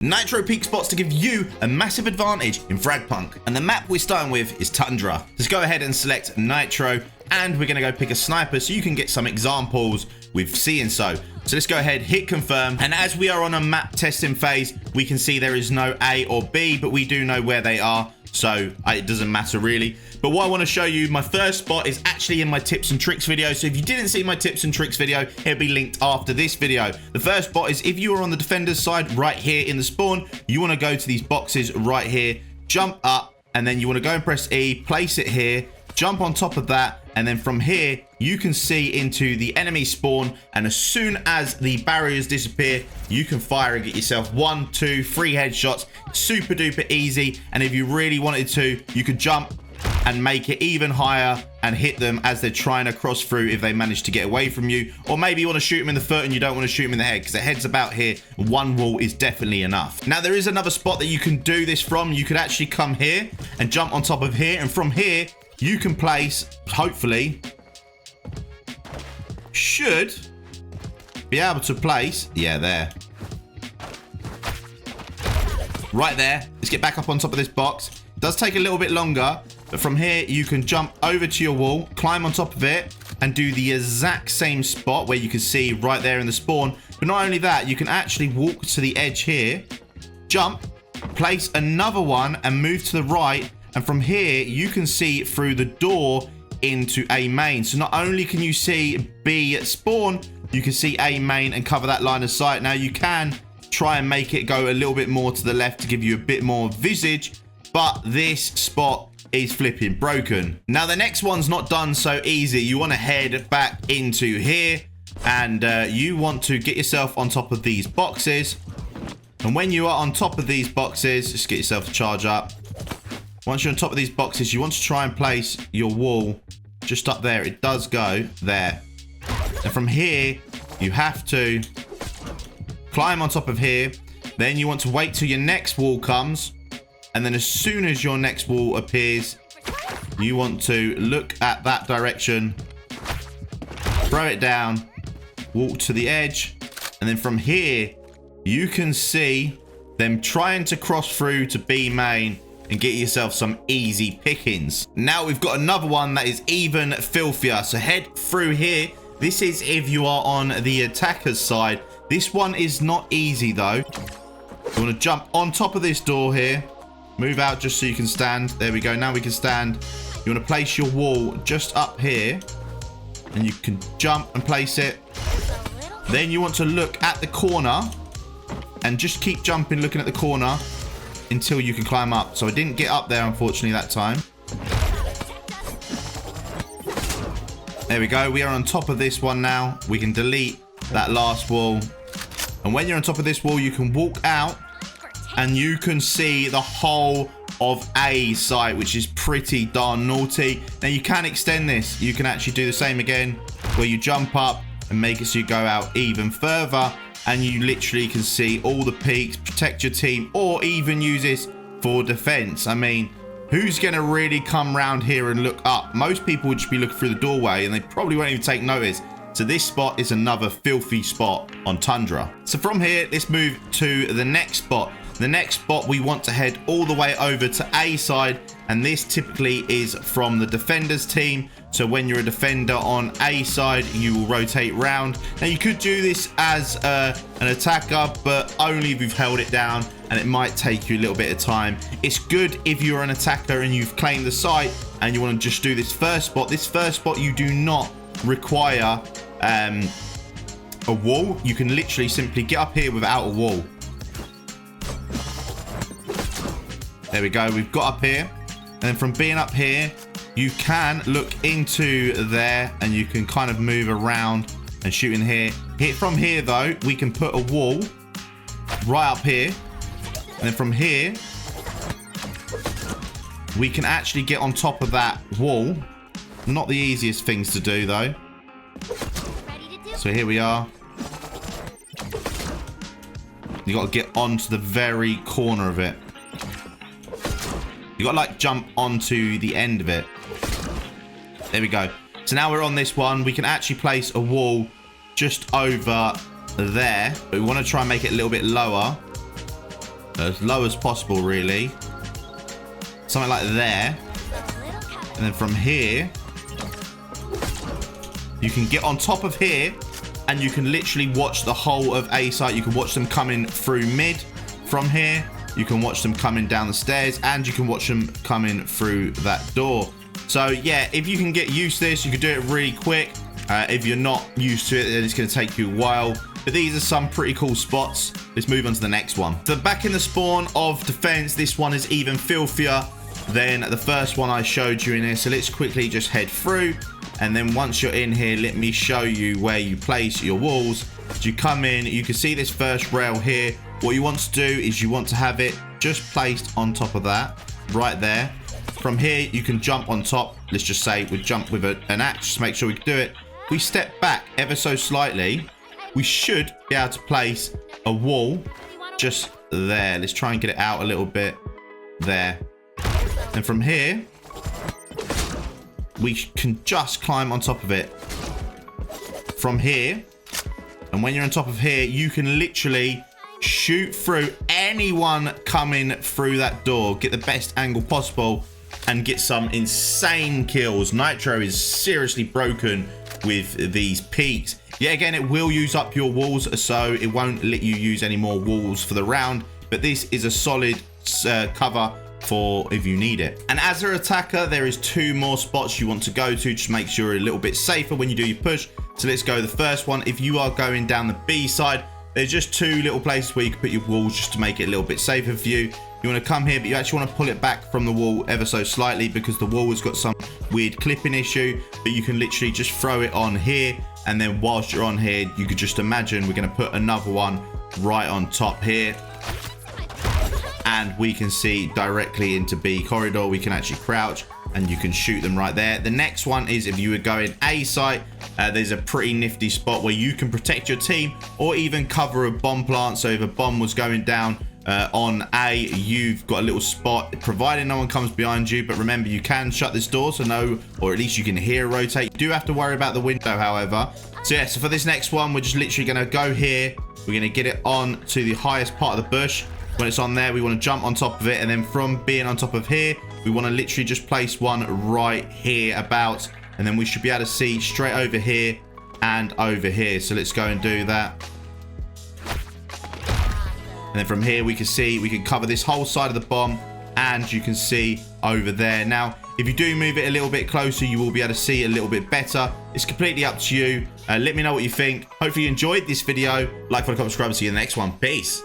Nitro peak spots to give you a massive advantage in FragPunk. And the map we're starting with is Tundra. Let's go ahead and select Nitro, and we're gonna go pick a sniper so you can get some examples with seeing so. So let's go ahead, hit confirm. And as we are on a map testing phase, we can see there is no A or B, but we do know where they are. So it doesn't matter really. But what I want to show you, my first spot is actually in my tips and tricks video. So if you didn't see my tips and tricks video, it'll be linked after this video. The first spot is if you are on the defender's side right here in the spawn, you want to go to these boxes right here, jump up, and then you want to go and press E, place it here, jump on top of that, and then from here you can see into the enemy spawn, and as soon as the barriers disappear you can fire and get yourself 1, 2, 3 headshots. Super duper easy. And if you really wanted to, you could jump and make it even higher and hit them as they're trying to cross through if they manage to get away from you. Or maybe you want to shoot them in the foot and you don't want to shoot them in the head, because the head's about here. One wall is definitely enough. Now there is another spot that you can do this from. You could actually come here and jump on top of here, and from here you can place, hopefully, should be able to place, yeah, there. Right there. Let's get back up on top of this box. It does take a little bit longer, but from here you can jump over to your wall, climb on top of it, and do the exact same spot where you can see right there in the spawn. But not only that, you can actually walk to the edge here, jump, place another one, and move to the right. And from here, you can see through the door into A main. So not only can you see B spawn, you can see A main and cover that line of sight. Now you can try and make it go a little bit more to the left to give you a bit more visage, but this spot is flipping broken. Now the next one's not done so easy. You want to head back into here, and you want to get yourself on top of these boxes. And when you are on top of these boxes, just get yourself a charge up. Once you're on top of these boxes, you want to try and place your wall just up there. It does go there. And from here, you have to climb on top of here. Then you want to wait till your next wall comes. And then as soon as your next wall appears, you want to look at that direction, throw it down, walk to the edge. And then from here, you can see them trying to cross through to B main and get yourself some easy pickings. Now we've got another one that is even filthier. So head through here. This is if you are on the attacker's side. This one is not easy though. You want to jump on top of this door here. Move out just so you can stand. There we go. Now we can stand. You want to place your wall just up here. And you can jump and place it. Then you want to look at the corner. And just keep jumping, looking at the corner, until you can climb up. So I didn't get up there, unfortunately, that time. There we go. We are on top of this one now. We can delete that last wall. And when you're on top of this wall, you can walk out and you can see the whole of A site, which is pretty darn naughty. Now you can extend this. You can actually do the same again, where you jump up and make it so you go out even further. And you literally can see all the peaks, protect your team, or even use this for defense. I mean, who's going to really come around here and look up? Most people would just be looking through the doorway and they probably won't even take notice. So this spot is another filthy spot on Tundra. So from here, let's move to the next spot. The next spot, we want to head all the way over to A side, and this typically is from the defender's team. So when you're a defender on A side, you will rotate round. Now you could do this as an attacker, but only if you've held it down, and it might take you a little bit of time. It's good if you're an attacker and you've claimed the site and you want to just do this first spot. This first spot, you do not require a wall. You can literally simply get up here without a wall. There we go. We've got up here, and then from being up here, you can look into there and you can kind of move around and shoot in here. From here though, we can put a wall right up here, and then from here we can actually get on top of that wall. Not the easiest things to do though. So here we are. You got to get onto the very corner of it. You got to like jump onto the end of it. There we go. So now we're on this one. We can actually place a wall just over there. But we want to try and make it a little bit lower. as low as possible, really. Something like there. And then from here, you can get on top of here, and you can literally watch the whole of A site. You can watch them coming through mid from here. You can watch them coming down the stairs, and you can watch them coming through that door. So yeah, if you can get used to this, you can do it really quick. If you're not used to it, then it's going to take you a while. But these are some pretty cool spots. Let's move on to the next one. So back in the spawn of defense, this one is even filthier than the first one I showed you in here. So let's quickly just head through. And then once you're in here, let me show you where you place your walls. As you come in, you can see this first rail here. What you want to do is you want to have it just placed on top of that, right there. From here, you can jump on top. Let's just say we jump with an axe, just make sure we can do it. We step back ever so slightly. We should be able to place a wall just there. Let's try and get it out a little bit there. And from here, we can just climb on top of it. From here, and when you're on top of here, you can literally shoot through anyone coming through that door. Get the best angle possible and get some insane kills. Nitro is seriously broken with these peaks. Yeah, again, it will use up your walls, so it won't let you use any more walls for the round, but this is a solid cover for if you need it. And as an attacker, there is 2 more spots you want to go to, just make sure you're a little bit safer when you do your push. So let's go the first one. If you are going down the B side, there's just 2 little places where you can put your walls just to make it a little bit safer for you. You want to come here, but you actually want to pull it back from the wall ever so slightly because the wall has got some weird clipping issue, but you can literally just throw it on here. And then whilst you're on here, you could just imagine we're going to put another one right on top here. And we can see directly into B corridor. We can actually crouch and you can shoot them right there. The next one is if you were going A site, there's a pretty nifty spot where you can protect your team or even cover a bomb plant. So if a bomb was going down on A, you've got a little spot, provided no one comes behind you. But remember, you can shut this door, so no, or at least you can hear rotate. You do have to worry about the window, however. So yeah, so for this next one, we're just literally going to go here. We're going to get it on to the highest part of the bush. When it's on there, we want to jump on top of it, and then from being on top of here, we want to literally just place one right here about, and then we should be able to see straight over here and over here. So let's go and do that. And then from here, we can see we can cover this whole side of the bomb, and you can see over there. Now, if you do move it a little bit closer, you will be able to see it a little bit better. It's completely up to you. Let me know what you think. Hopefully you enjoyed this video. Like, follow, comment, subscribe, and see you in the next one. Peace.